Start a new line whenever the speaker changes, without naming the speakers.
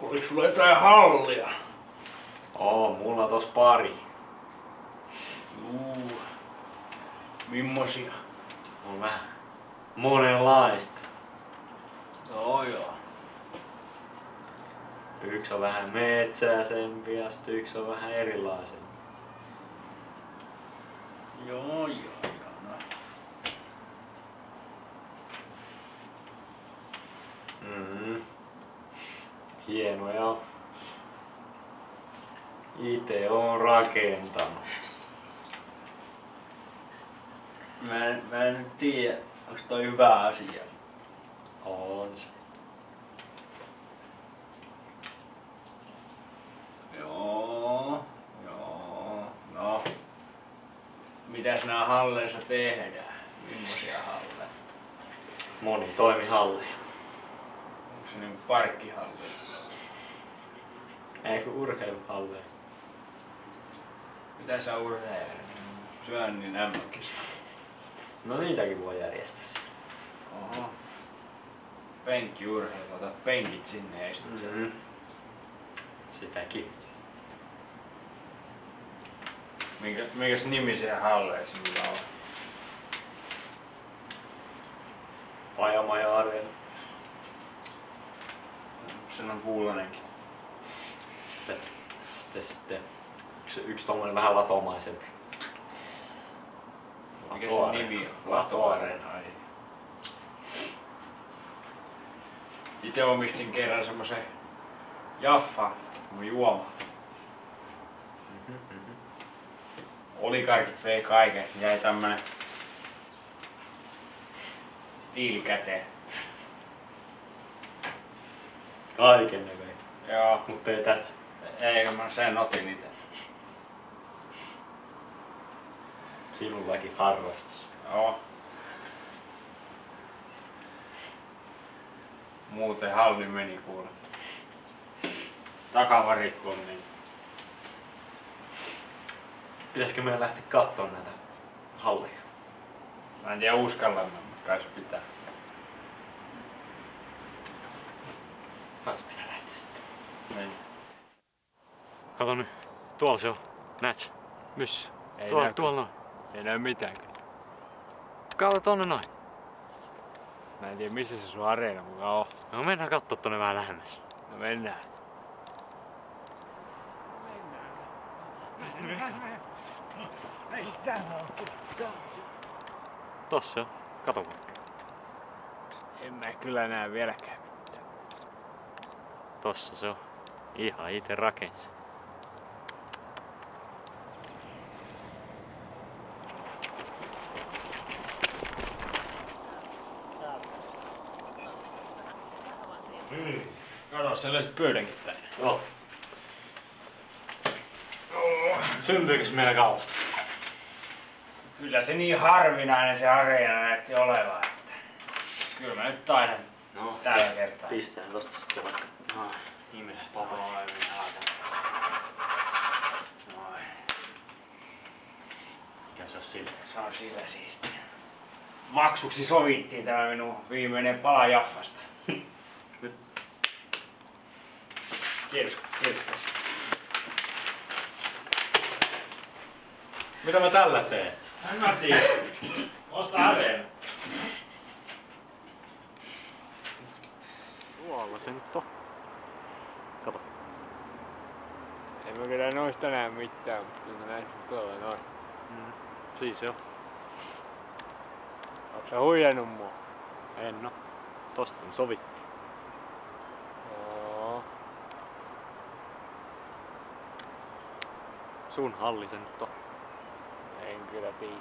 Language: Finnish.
Oliko sulla jotain hallia?
Mulla on tos pari.
Mimmosia?
On vähän monenlaista.
Joo.
Yksi on vähän metsäisempi ja sitten yksi on vähän erilaisempi.
Joo. No.
Hienoja. Ite on rakentanut.
Mä en nyt tiedä, onko toi hyvä asia.
On se.
Joo. No. Mitäs nää halleissa tehdään? Mimmosia halleja?
Monitoimihalleja.
Onko se niinku parkkihalleja?
Eikö urheiluhalleja?
Mitä sä urheilet? Syönnin MM-kisa.
No niitäkin voi järjestää.
Oho. Penkkiurheilu, otat penkit sinne ja istut sen.
Sitäkin.
Minkäs nimisiä halleja sinulla on?
Pajamaja Areena.
Sen on kuulonenkin.
Sitten yksi tommonen vähän latomaisempi.
Mikä se nimi on? Lato-Areena. Itse omistin kerran semmosen Jaffa juoma. Oligarkit vei kaiken, jäi tämmönen tiili käteen.
Kaiken ne vei.
Joo.
Mutta ei tätä.
Eikö mä sen otin itse.
Sinullakin harrastus.
Joo. Muuten halli meni kuule. Takavarikko niin.
Pitäisikö meidän lähteä katsomaan näitä halleja?
Mä en tiedä uskallamme, mutta kai se pitää.
Kans pitää lähteä sitten.
Niin.
Kato nyt, tuolla se on. Näet sä?
Missä? Ei
Tuolla,
näy.
tuolla noin.
Ei näy mitään.
Kato tonne noin.
Mä en tiedä missä se sun areena muka on.
No mennään kattoo tonne vähän lähemmäs.
No mennään.
Tossa se on. Kato vaan.
En mä kyllä näe vieläkään mitään.
Tossa se on. Ihan ite rakensi.
Kato, sä löysit pöydänkin tänne.
Joo. Syntyykö meillä kaupasta?
Kyllä se niin harvinainen se areena näytti olevan, että kyllä mä nyt taidan tällä kertaa.
Pistää tosta sitten vaikka nimeä paperia.
Noin, minä ajattelin. Noin.
Mikä se on sillä?
Se on sillä siistiä. Maksuksi sovittiin tämä minun viimeinen pala Jaffasta.
Nyt.
Kiitos tästä.
Mitä mä tällä teen?
En mä tiedä. Osta areena.
Tuolla se nyt on. Kato.
En mä kyllä noista näe mitään, mutta kyllä mä näin tuolla noin.
Siis joo.
Onko sä huijannut mua?
En oo. Tosta me sovittiin.
Joo.
Sun halli se nyt on.
En kyllä tiedä.